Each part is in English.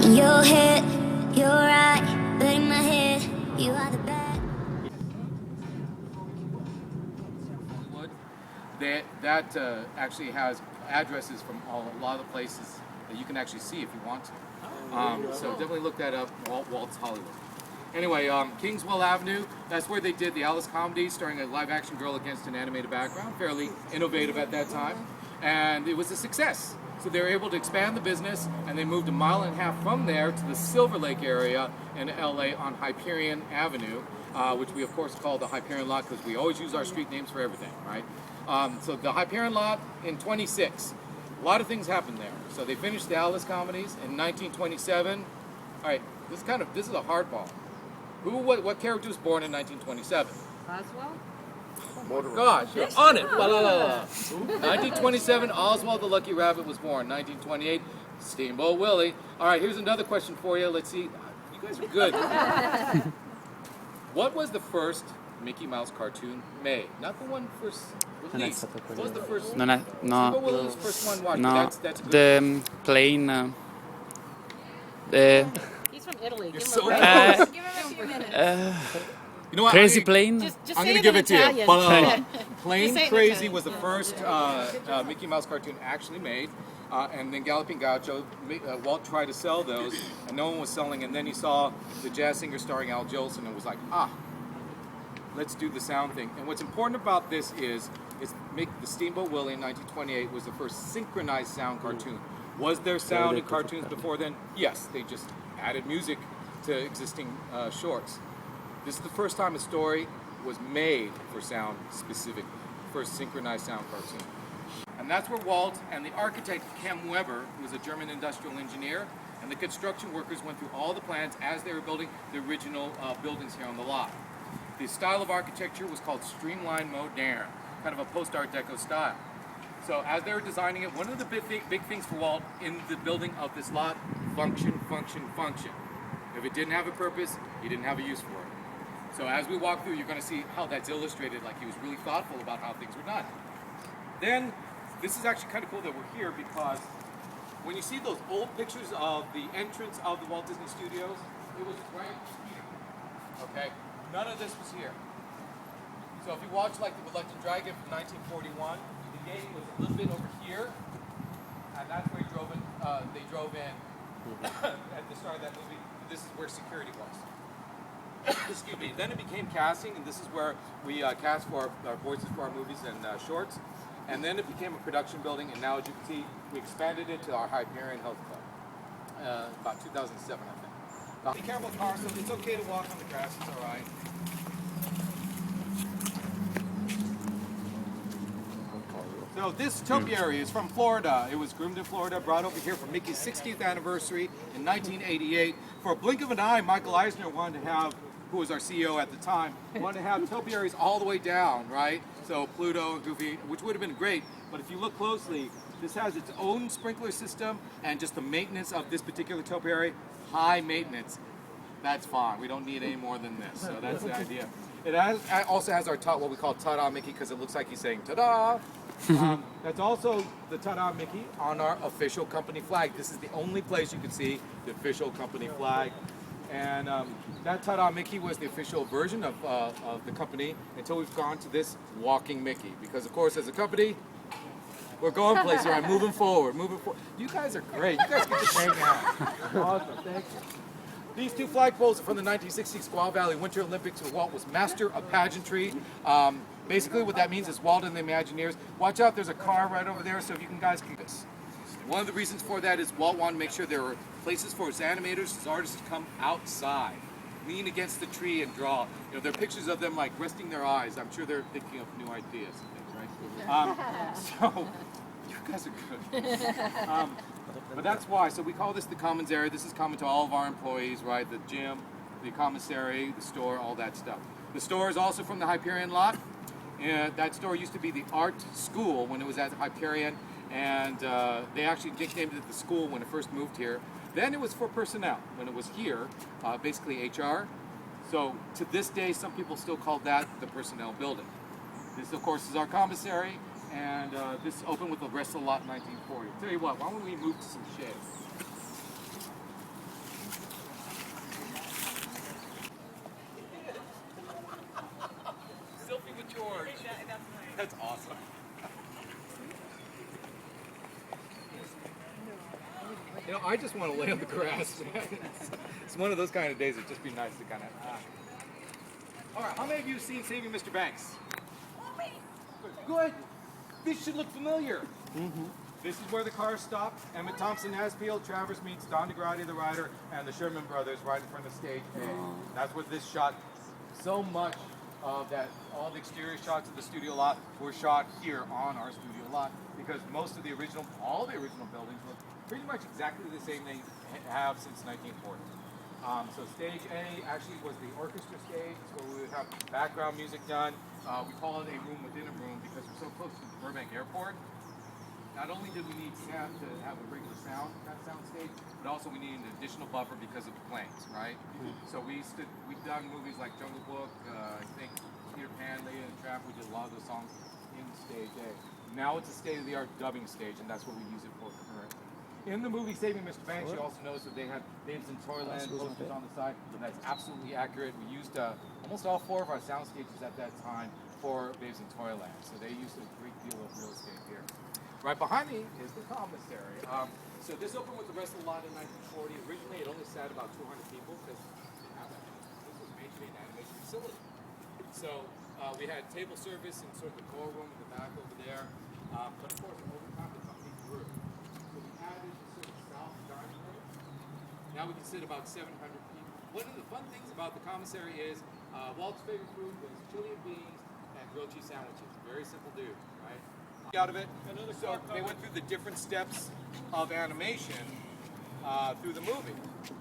Your head, you're right, but in my head, you are the bad. That actually has addresses from a lot of the places that you can actually see if you want to. So definitely look that up, Walt's Hollywood. Anyway, Kingswell Avenue, that's where they did the Alice comedy starring a live-action girl against an animated background, fairly innovative at that time, and it was a success. So they were able to expand the business, and they moved 1.5 miles from there to the Silver Lake area in LA on Hyperion Avenue, which we of course call the Hyperion lot because we always use our street names for everything, right? So the Hyperion lot in 26, a lot of things happened there. So they finished the Alice comedies in 1927. All right, this is a hardball. What character was born in 1927? Oswald? Oh gosh, you're on it. 1927, Oswald the Lucky Rabbit was born. 1928, Steamboat Willie. All right, here's another question for you. Let's see. You guys are good. What was the first Mickey Mouse cartoon made? Not the one first released. What was the first? Steamboat Willie's first one. Watch. That's a good plane. He's from Italy. Give him so a break. Give him a few minutes. You know what? Crazy plane. Just I'm say going to it give in it to you. Italian. Plain Say it in Crazy Italian. was the first Mickey Mouse cartoon actually made. And then Galloping Gaucho, Walt tried to sell those, and no one was selling. And then he saw the jazz singer starring Al Jolson and was like, let's do the sound thing. And what's important about this is the Steamboat Willie in 1928 was the first synchronized sound cartoon. Was there sound in cartoons before then? Yes, they just added music to existing shorts. This is the first time a story was made for sound specifically, first synchronized sound cartoon. And that's where Walt and the architect Cam Weber, who was a German industrial engineer, and the construction workers went through all the plans as they were building the original buildings here on the lot. The style of architecture was called streamlined moderne, kind of a post-Art Deco style. So as they were designing it, one of the big things for Walt in the building of this lot, function, function, function. If it didn't have a purpose, he didn't have a use for it. So as we walk through, you're going to see how that's illustrated, like he was really thoughtful about how things were done. Then, this is actually kind of cool that we're here because when you see those old pictures of the entrance of the Walt Disney Studios, it was right here, okay? None of this was here. So if you watch like the Reluctant Dragon from 1941, the gate was a little bit over here, and that's where they drove in at the start of that movie. This is where security was. Excuse me. Then it became casting, and this is where we cast for our voices for our movies and shorts. And then it became a production building, and now, as you can see, we expanded it to our Hyperion Health Club about 2007, I think. Be careful, car. So it's okay to walk on the grass. It's all right. So this topiary is from Florida. It was groomed in Florida, brought over here for Mickey's 60th anniversary in 1988. For a blink of an eye, Michael Eisner wanted to have, who was our CEO at the time, wanted to have topiaries all the way down, right? So Pluto and Goofy, which would have been great. But if you look closely, this has its own sprinkler system, and just the maintenance of this particular topiary, high maintenance. That's fine. We don't need any more than this. So that's the idea. It also has our what we call Ta-da Mickey, because it looks like he's saying ta-da. That's also the Ta-da Mickey on our official company flag. This is the only place you can see the official company flag. And that Ta-da Mickey was the official version of the company until we've gone to this walking Mickey. Because of course, as a company, we're going places, right? Moving forward. You guys are great. You guys get to hang out. Awesome, thank you. These two flagpoles are from the 1960 Squaw Valley Winter Olympics, where Walt was master of pageantry. Basically what that means is Walt and the Imagineers. Watch out, there's a car right over there, so if you guys can this. One of the reasons for that is Walt wanted to make sure there were places for his animators, his artists to come outside, lean against the tree and draw. You know, there are pictures of them like resting their eyes. I'm sure they're thinking of new ideas and things, right? So, you guys are good. But that's why. So we call this the commons area. This is common to all of our employees, right? The gym, the commissary, the store, all that stuff. The store is also from the Hyperion lot. And that store used to be the art school when it was at Hyperion, and they actually nicknamed it the school when it first moved here. Then it was for personnel when it was here, basically HR. So to this day, some people still call that the personnel building. This, of course, is our commissary, and this opened with the rest of the lot in 1940. Tell you what, why don't we move to some shade? You know, I just want to lay on the grass. It's one of those kind of days. It'd just be nice to kind of. All right. How many of you have seen Saving Mr. Banks? Good. This should look familiar. This is where the cars stop. Emmett Thompson Hasfield, Travers meets Don DeGrady, the writer, and the Sherman brothers right in front of stage A. That's what this shot. So much of that, all the exterior shots of the studio lot were shot here on our studio lot because most of the original, all the original buildings look pretty much exactly the same they have since 1940. So stage A actually was the orchestra stage, where we would have background music done. We call it a room within a room because we're so close to the Burbank Airport. Not only did we need sound to have a regular sound stage, but also we needed an additional buffer because of the planes, right? So we've done movies like Jungle Book, I think Peter Pan, Leia and Trap. We did a lot of those songs in stage A. Now it's a state-of-the-art dubbing stage, and that's what we use it for currently. In the movie Saving Mr. Banks, you also notice that they had Babes in Toyland posters on the side, and that's absolutely accurate. We used almost all 4 of our sound stages at that time for Babes in Toyland, so they used a great deal of real estate here. Right behind me is the commissary. So this opened with the rest of the lot in 1940. Originally, it only sat about 200 people because this was mainly an animation facility. So we had table service in sort of the core room in the back over there. But of course, over time, the company grew. So we added the sort of south dining room. Now we can sit about 700 people. One of the fun things about the commissary is Walt's favorite food was chili and beans and grilled cheese sandwiches. Very simple dude, right? Out of it. So they went through the different steps of animation through the movie.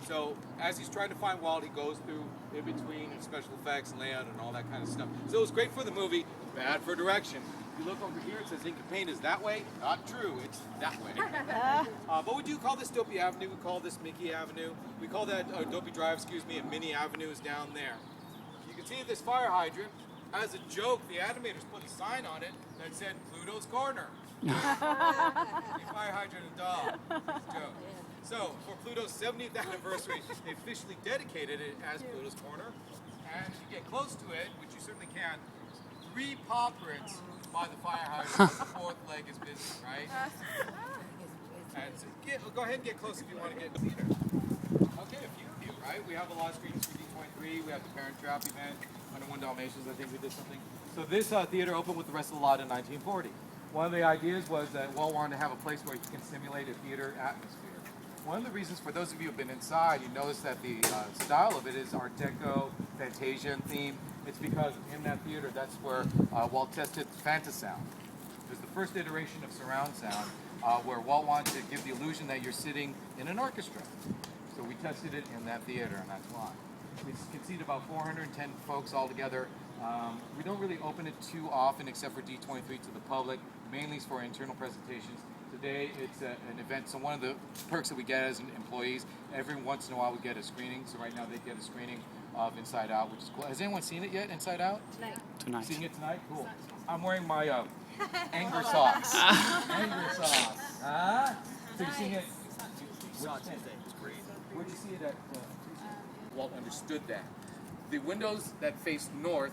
So as he's trying to find Walt, he goes through in between and special effects, layout, and all that kind of stuff. So it was great for the movie, bad for direction. If you look over here, it says ink and paint is that way. Not true, it's that way. But we do call this Dopey Avenue. We call this Mickey Avenue. We call that Dopey Drive, and Minnie Avenue is down there. You can see this fire hydrant. As a joke, the animators put a sign on it that said Pluto's Corner. Fire hydrant and doll. It's a joke. So, for Pluto's 70th anniversary, they officially dedicated it as Pluto's Corner. And if you get close to it, which you certainly can, 3 paw prints by the fire hydrant. The 4th leg is business, right? And so go ahead and get close if you want to get in the theater. Okay, a few of you, right? We have a lot of screens for D23. We have the Parent Trap event. 101 Dalmatians, I think we did something. So this theater opened with the rest of the lot in 1940. One of the ideas was that Walt wanted to have a place where you can simulate a theater atmosphere. One of the reasons, for those of you who have been inside, you notice that the style of it is Art Deco, Fantasian theme. It's because in that theater, that's where Walt tested Fantasound. It was the first iteration of surround sound where Walt wanted to give the illusion that you're sitting in an orchestra. So we tested it in that theater, and that's why. We can seat about 410 folks altogether. We don't really open it too often except for D23 to the public, mainly for internal presentations. Today it's an event, so one of the perks that we get as employees, every once in a while we get a screening. So right now they get a screening of Inside Out, which is cool. Has anyone seen it yet, Inside Out? Tonight. Seeing it tonight? Cool. I'm wearing my anger socks. Anger socks. Huh? So you've seen it? Where'd you see it at? Walt understood that. The windows that face north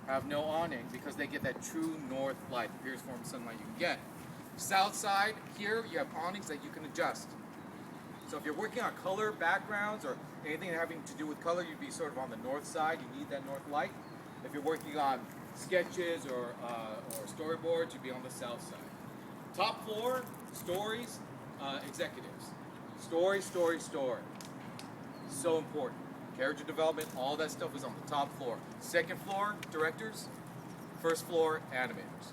have no awning because they get that true north light, the purest form of sunlight you can get. South side, here you have awnings that you can adjust. So if you're working on color backgrounds or anything having to do with color, you'd be sort of on the north side. You need that north light. If you're working on sketches or storyboards, you'd be on the south side. Top floor, stories, executives. Story, story, story. So important. Character development, all that stuff is on the top floor. Second floor, directors. First floor, animators.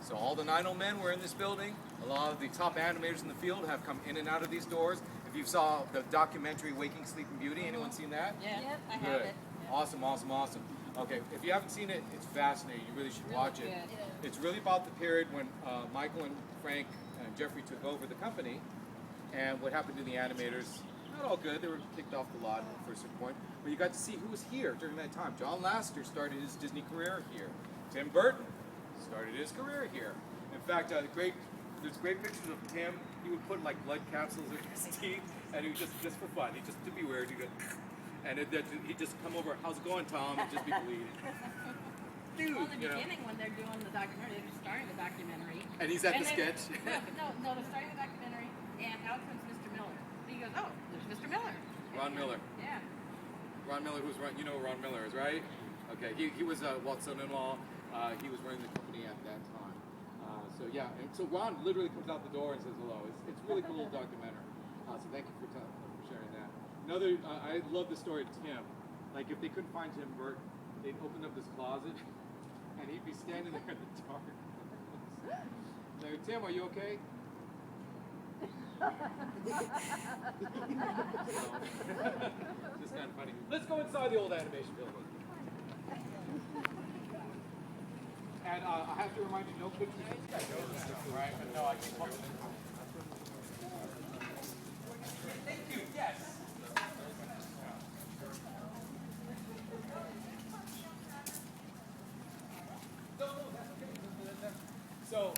So all the 9 old men were in this building. A lot of the top animators in the field have come in and out of these doors. If you saw the documentary Waking Sleeping Beauty, anyone seen that? Yeah. Yep, I have Good. it. Awesome, awesome, awesome. Okay, if you haven't seen it, it's fascinating. You really should watch it. good. It's really about the period when Michael and Frank and Jeffrey took over the company and what happened to the animators. Not all good. They were kicked off the lot for a certain point. But you got to see who was here during that time. John Lasseter started his Disney career here. Tim Burton started his career here. In fact, there's great pictures of him. He would put like blood capsules in his teeth, and he would just for fun. He just to be weird. He'd just come over. How's it going, Tom? And just be bleeding. Dude, Well, in the beginning, when they're doing the documentary, they're starting the documentary. And he's at the sketch. No, they're starting the documentary, and out comes Mr. Miller. goes, oh, there's Mr. Miller. Ron Miller. Yeah. Ron Miller, who's run, you know who Ron Miller is, right? Okay, he was Walt's son-in-law. He was running the company at that time. So yeah, and so Ron literally comes out the door and says hello. It's really cool little documentary. So thank you for sharing that. Another, I love the story of Tim. Like if they couldn't find Tim Burton, they'd open up this closet and he'd be standing there in the dark. So Tim, are you okay? So, just kind of funny. Let's go inside the old animation building. And I have to remind you, no pictures. You guys know this stuff, right? But no, I can't talk about it. Thank you, yes. No, that's okay. So,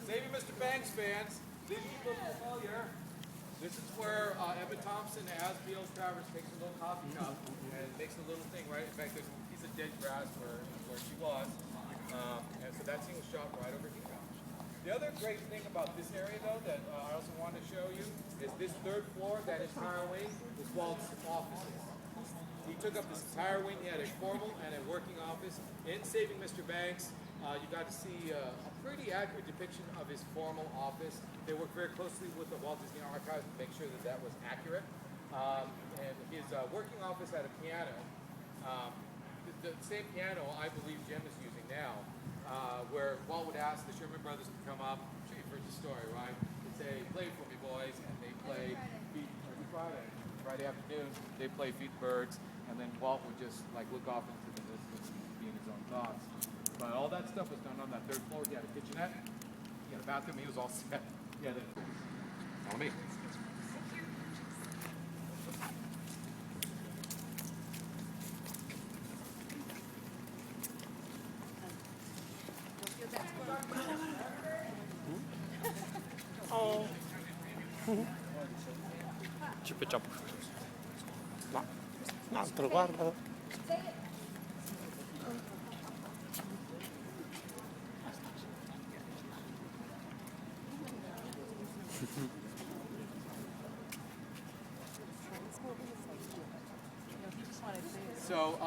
Xavier Mr. Banks fans, these people are familiar. This is where Evan Thompson, as Beals Travers, takes a little coffee cup and makes a little thing, right? In fact, there's a piece of dead grass where she was. And so that scene was shot right over here. The other great thing about this area, though, that I also want to show you is this third floor, that entire wing, was Walt's offices. He took up this entire wing. He had a formal and a working office. In Saving Mr. Banks, you got to see a pretty accurate depiction of his formal office. They worked very closely with the Walt Disney Archives to make sure that that was accurate. And his working office had a piano. The same piano I believe Jim is using now, where Walt would ask the Sherman Brothers to come up. I'm sure you've heard the story, right? He'd say, play for me, boys, and they play every Friday afternoon, they play Feed Birds, and then Walt would just like look off into the distance and be in his own thoughts. But all that stuff was done on that third floor. He had a kitchenette, he had a bathroom, he was all set. Yeah, follow me. Chip chop. No, un altro, guarda. So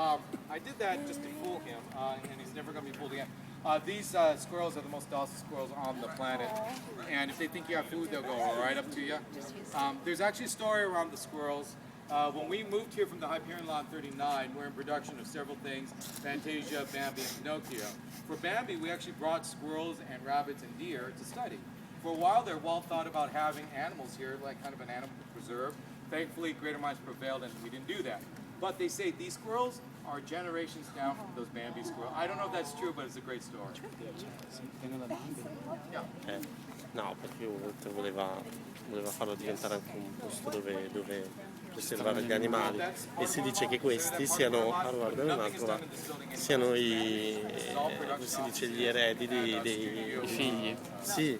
I did that just to fool him, and he's never going to be fooled again. These squirrels are the most docile squirrels on the planet, and if they think you have food, they'll go right up to you. There's actually a story around the squirrels. When we moved here from the Hyperion Lawn 39, we're in production of several things, Fantasia, Bambi, and Pinocchio. For Bambi, we actually brought squirrels and rabbits and deer to study. For a while there, Walt thought about having animals here, like kind of an animal preserve. Thankfully, greater minds prevailed, and we didn't do that. But they say these squirrels are generations down from those Bambi squirrels. I don't know if that's true, but it's a great story. Yeah. No, perché Walt voleva farlo diventare anche un posto dove preservare gli animali, e si dice che questi siano, siano come si dice, gli eredi dei figli. Sì,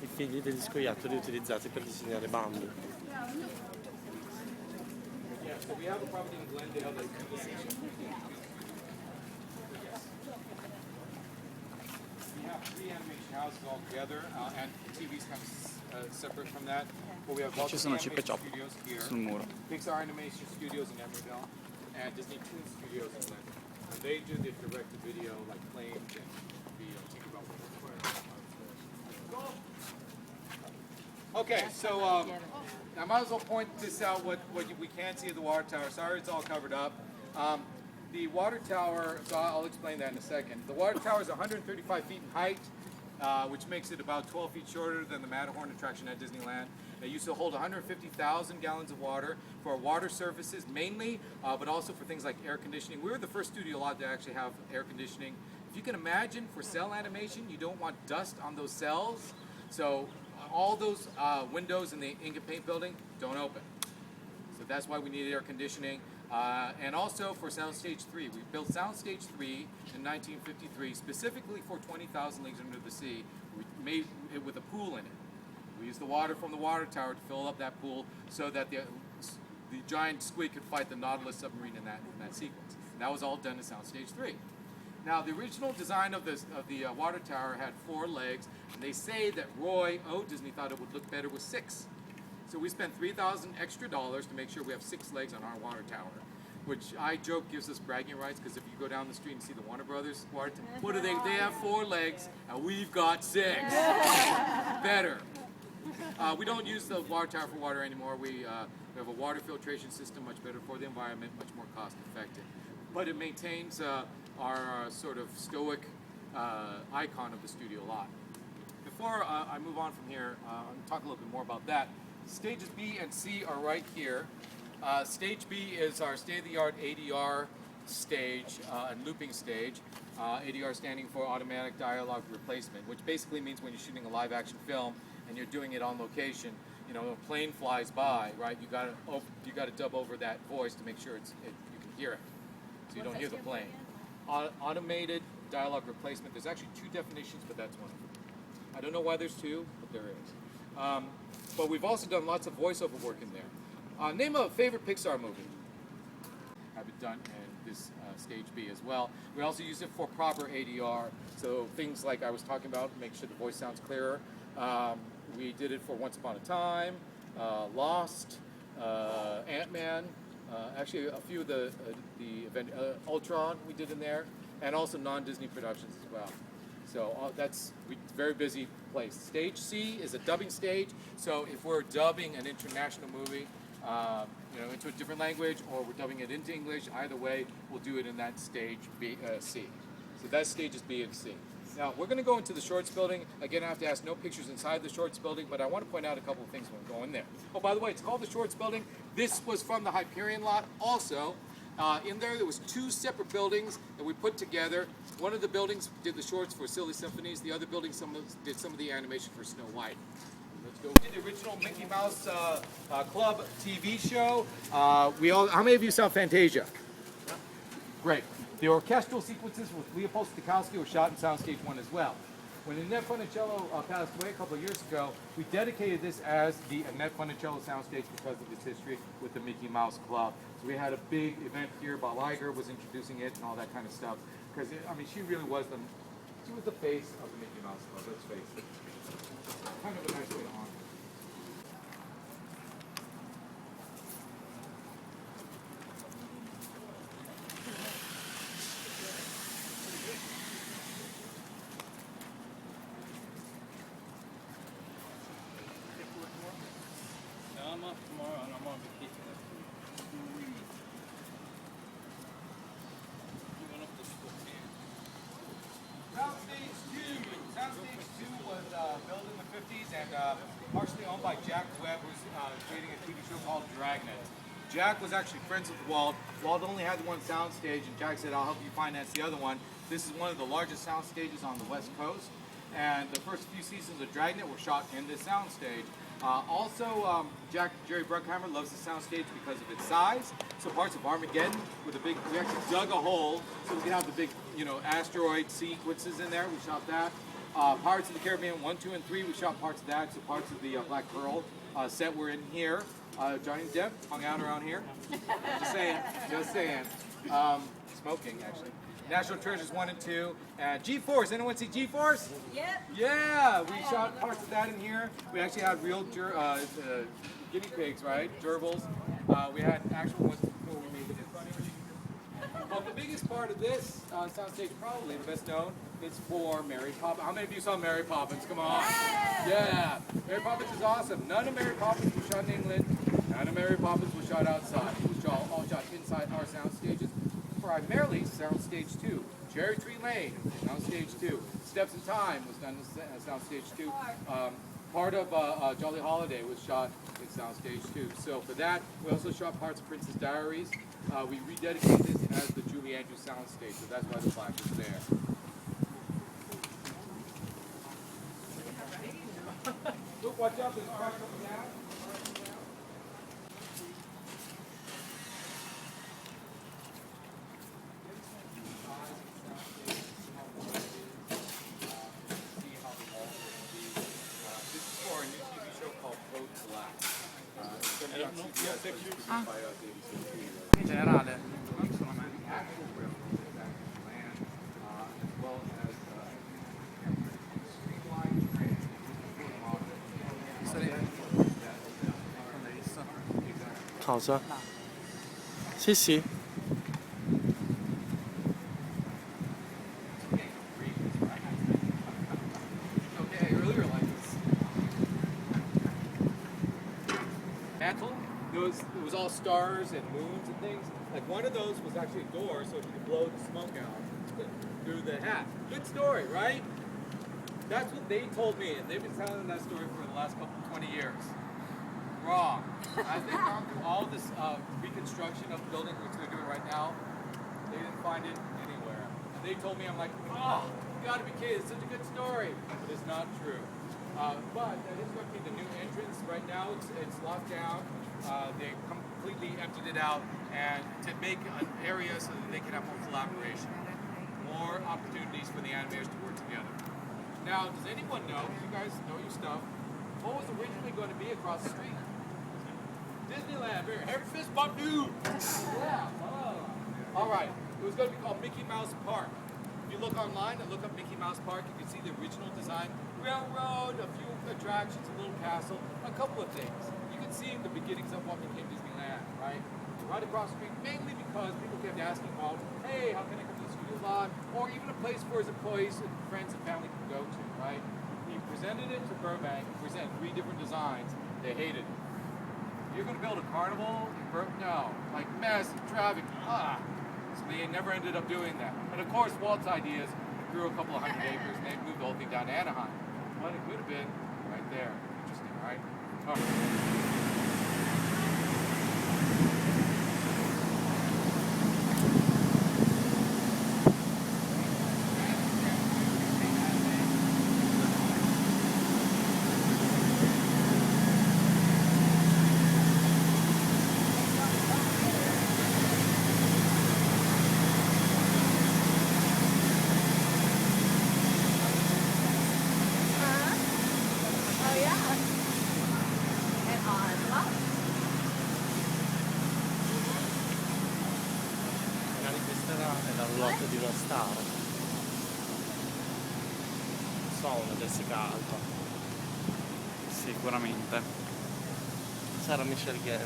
i figli degli scoiattoli utilizzati per disegnare Bambi. So we have a property in Glendale that's we have 3 animation houses all together, and TV's kind of separate from that. But we have Walt Disney Animation Studios here, Pixar Animation Studios in Emeraldale, and Disney Toon Studios in Glendale. And they do the direct-to-video, like planes and think about what. Okay, so I might as well point this out, what we can see of the water tower. Sorry, it's all covered up. The water tower, so I'll explain that in a second. The water tower is 135 feet in height, which makes it about 12 feet shorter than the Matterhorn attraction at Disneyland. It used to hold 150,000 gallons of water for water services mainly, but also for things like air conditioning. We were the first studio lot to actually have air conditioning. If you can imagine, for cell animation, you don't want dust on those cells. So all those windows in the ink and paint building don't open. So that's why we needed air conditioning. And also for Soundstage 3. We built Soundstage 3 in 1953 specifically for 20,000 Leagues Under the Sea. We made it with a pool in it. We used the water from the water tower to fill up that pool so that the giant squid could fight the Nautilus submarine in that sequence. And that was all done in Soundstage 3. Now, the original design of the water tower had 4 legs, and they say that Roy O. Disney thought it would look better with 6. So we spent $3,000 extra to make sure we have 6 legs on our water tower, which I joke gives us bragging rights, because if you go down the street and see the Warner Brothers water tower, what do they have 4 legs, and we've got 6. Better. We don't use the water tower for water anymore. We have a water filtration system, much better for the environment, much more cost effective. But it maintains our sort of stoic icon of the studio lot. Before I move on from here, I'm going to talk a little bit more about that. Stages B and C are right here. Stage B is our state-of-the-art ADR stage and looping stage. ADR standing for automatic dialogue replacement, which basically means when you're shooting a live-action film and you're doing it on location, you know, a plane flies by, right? You got to dub over that voice to make sure you can hear it, so you don't hear the plane. Automated dialogue replacement. There's actually 2 definitions, but that's one of them. I don't know why there's 2, but there is. But we've also done lots of voiceover work in there. Name a favorite Pixar movie. Have it done in this stage B as well. We also use it for proper ADR, so things like I was talking about, make sure the voice sounds clearer. We did it for Once Upon a Time, Lost, Ant-Man, actually a few of the event, Ultron we did in there, and also non-Disney productions as well. So that's a very busy place. Stage C is a dubbing stage, so if we're dubbing an international movie, you know, into a different language, or we're dubbing it into English, either way, we'll do it in that stage B, C. So that's stages B and C. Now, we're going to go into the Shorts building. Again, I have to ask, no pictures inside the Shorts building, but I want to point out a couple of things when we go in there. Oh, by the way, it's called the Shorts building. This was from the Hyperion lot also. In there was 2 separate buildings that we put together. One of the buildings did the shorts for Silly Symphonies. The other building did some of the animation for Snow White. Let's go. The original Mickey Mouse Club TV show. How many of you saw Fantasia? Great. The orchestral sequences with Leopold Stokowski were shot in Soundstage 1 as well. When Annette Funicello passed away a couple of years ago, we dedicated this as the Annette Funicello Soundstage because of its history with the Mickey Mouse Club. So we had a big event here. Bob Iger was introducing it and all that kind of stuff. Because, I mean, she really was the face of the Mickey Mouse Club, let's face it. Kind of a nice way to honor it. I'm off tomorrow and I'm on vacation. Soundstage 2 was built in the 50s and partially owned by Jack Webb, who's creating a TV show called Dragnet. Jack was actually friends with Walt. Walt only had one soundstage, and Jack said, I'll help you finance the other one. This is one of the largest sound stages on the West Coast, and the first few seasons of Dragnet were shot in this soundstage. Also, Jerry Bruckheimer loves the soundstage because of its size. So parts of Armageddon with a big, we actually dug a hole so we could have the big, you know, asteroid sequences in there. We shot that. Pirates of the Caribbean 1, 2, and 3, we shot parts of that. So parts of the Black Pearl set were in here. Johnny Depp hung out around here. Just saying, just saying. Smoking, actually. National Treasures 1 and 2. And G-Force, anyone see G-Force? Yep. Yeah, we shot parts of that in here. We actually had real guinea pigs, right? Gerbils. We had actual ones before we made it. But the biggest part of this soundstage, probably the best known, is for Mary Poppins. How many of you saw Mary Poppins? Come on. Yeah. Mary Poppins is awesome. None of Mary Poppins was shot in England. None of Mary Poppins was shot outside. It was all shot inside our sound stages. Primarily Soundstage 2. Cherry Tree Lane, Soundstage 2. Steps in Time was done in Soundstage 2. Part of Jolly Holiday was shot in Soundstage 2. So for that, we also shot parts of Princess Diaries. We rededicated this as the Julie Andrews Soundstage, so that's why the plaque is there. Look, watch out, there's a crack coming down. In generale, non sono mai. Cosa? Sì, sì. Okay, earlier like this. Mantle, it was all stars and moons and things. Like one of those was actually a door so he could blow the smoke out through the hat. Good story, right? That's what they told me, and they've been telling that story for the last 20 years. Wrong. As they've gone through all this reconstruction of the building, which they're doing right now, they didn't find it anywhere. And they told me, I'm like, oh, you gotta be kidding, it's such a good story. But it's not true. But that is going to be the new entrance. Right now it's locked down. They completely emptied it out and to make an area so that they can have more collaboration, more opportunities for the animators to work together. Now, does anyone know, you guys know your stuff, what was originally going to be across the street? Disneyland, every fist bump dude! Yeah, all right, it was going to be called Mickey Mouse Park. If you look online and look up Mickey Mouse Park, you can see the original design. Railroad, a few attractions, a little castle, a couple of things. You can see the beginnings of what became Disneyland, right? Right across the street, mainly because people kept asking Walt, hey, how can I come to the studio lot? Or even a place for his employees and friends and family can go to, right? He presented it to Burbank, presented 3 different designs. They hated it. You're going to build a carnival in Burbank? No. Like massive traffic. So they never ended up doing that. And of course, Walt's ideas grew a couple of hundred acres and they moved the whole thing down to Anaheim. But it could have been right there. Interesting, right? All right. L'otto di uno staro. Sono, dedicato. Sicuramente. Sarà Michel Guerra.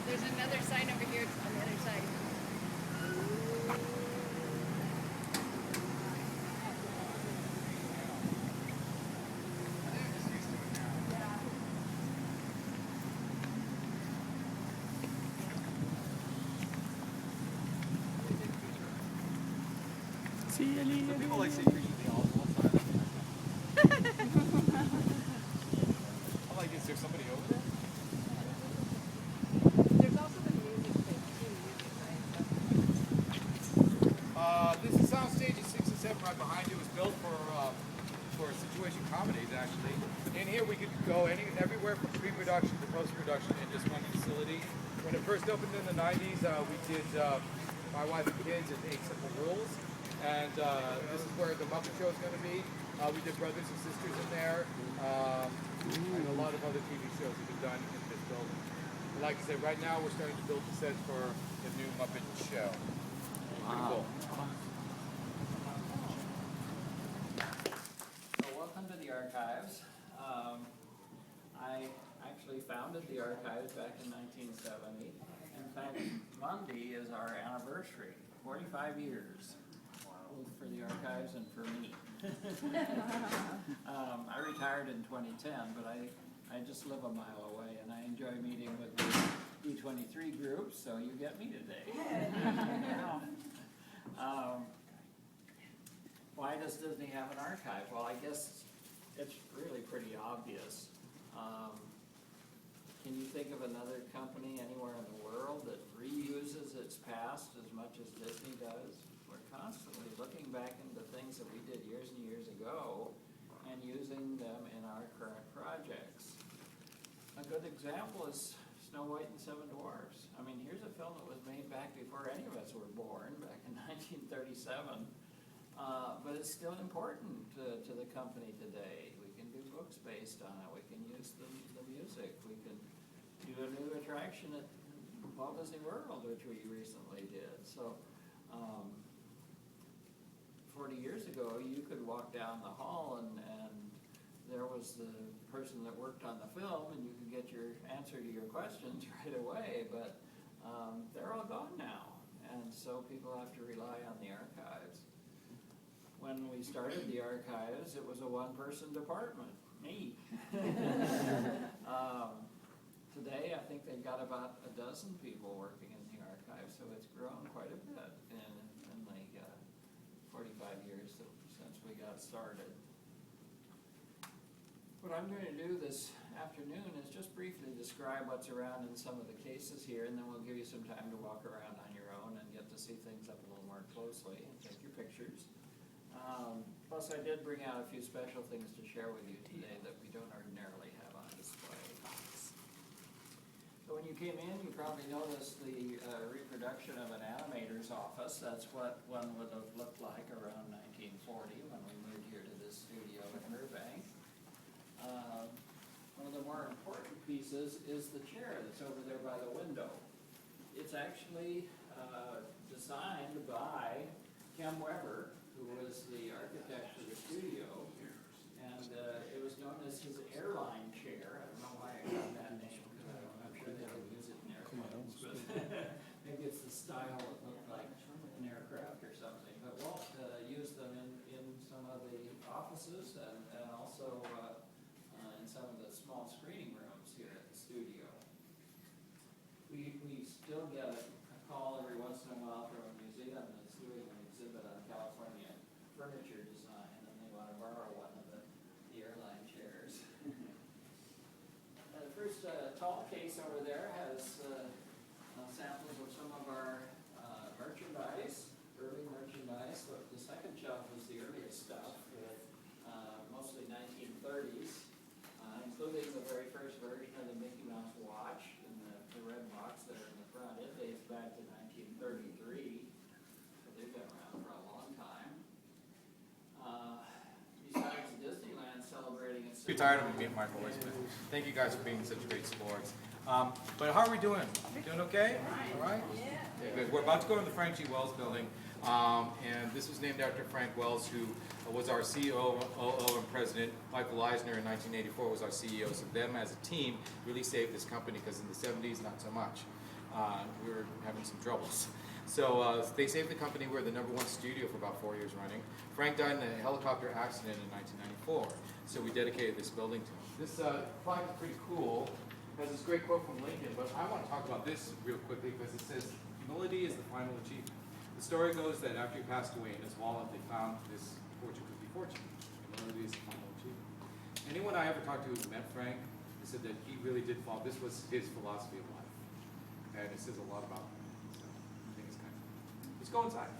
There's another sign over here on the other side. Sì, è lì. People like say pictures of the all time. I'm like, is there somebody over there? There's also the music thing, right? This is soundstage at 6 and 7 right behind you. It was built for situation comedies, actually. In here we could go everywhere from pre-production to post-production in just one facility. When it first opened in the 90s, we did My Wife and Kids and 8 Simple Rules. And this is where the Muppet Show is going to be. We did Brothers and Sisters in there. And a lot of other TV shows have been done in this building. And like I said, right now we're starting to build the set for the new Muppet Show. Pretty cool. So welcome to the archives. I actually founded the archives back in 1970. In fact, Monday is our anniversary, 45 years, both for the archives and for me. I retired in 2010, but I just live a mile away, and I enjoy meeting with the D23 group, so you get me today. Why does Disney have an archive? Well, I guess it's really pretty obvious. Can you think of another company anywhere in the world that reuses its past as much as Disney does? We're constantly looking back into things that we did years and years ago and using them in our current projects. A good example is Snow White and the Seven Dwarfs. I mean, here's a film that was made back before any of us were born, back in 1937. But it's still important to the company today. We can do books based on it. We can use the music. We can do a new attraction at Walt Disney World, which we recently did. So 40 years ago, you could walk down the hall and there was the person that worked on the film, and you could get your answer to your questions right away, but they're all gone now, and so people have to rely on the archives. When we started the archives, it was a one-person department, me. Today, I think they've got about a dozen people working in the archives, so it's grown quite a bit in the 45 years since we got started. What I'm going to do this afternoon is just briefly describe what's around in some of the cases here, and then we'll give you some time to walk around on your own and get to see things up a little more closely and take your pictures. Plus, I did bring out a few special things to share with you today that we don't ordinarily have on display. So when you came in, you probably noticed the reproduction of an animator's office. That's what one would have looked like around 1940 when we moved here to this studio in Burbank. One of the more important pieces is the chair that's over there by the window. It's actually designed by Kim Weber, who was the architect for the studio, and it was known as his airline chair. I don't know why I got that name, because I'm sure they don't use it in airplanes, but maybe it's the style that looked like an aircraft or something. But Walt used them in some of the offices and also in some of the small screening rooms here at the studio. We still get a call every once in a while from a museum that's doing an exhibit on California furniture design, and they want to borrow one of the airline chairs. The first tall case over there has samples of some of our merchandise, early merchandise. The second shelf is the earliest stuff, with mostly 1930s, including the very first version of the Mickey Mouse watch in the red box there in the front. It dates back to 1933, so they've been around for a long time. Besides Disneyland celebrating its... You're tired of me being my voice, but thank you guys for being such great sports. But how are we doing? Doing okay? All right? Yeah. Good. We're about to go to the Frank G. Wells building, and this was named after Frank Wells, who was our COO and president. Michael Eisner in 1984 was our CEO, so them as a team really saved this company, because in the 70s, not so much. We were having some troubles. So they saved the company. We're the #1 studio for about 4 years running. Frank died in a helicopter accident in 1994, so we dedicated this building to him. This plaque is pretty cool. It has this great quote from Lincoln, but I want to talk about this real quickly because it says, "Humility is the final achievement." The story goes that after he passed away in his wallet, they found this fortune cookie fortune. Humility is the final achievement. Anyone I ever talked to who met Frank, they said that he really did fall. This was his philosophy of life, and it says a lot about him. So I think it's kind of. Let's go inside.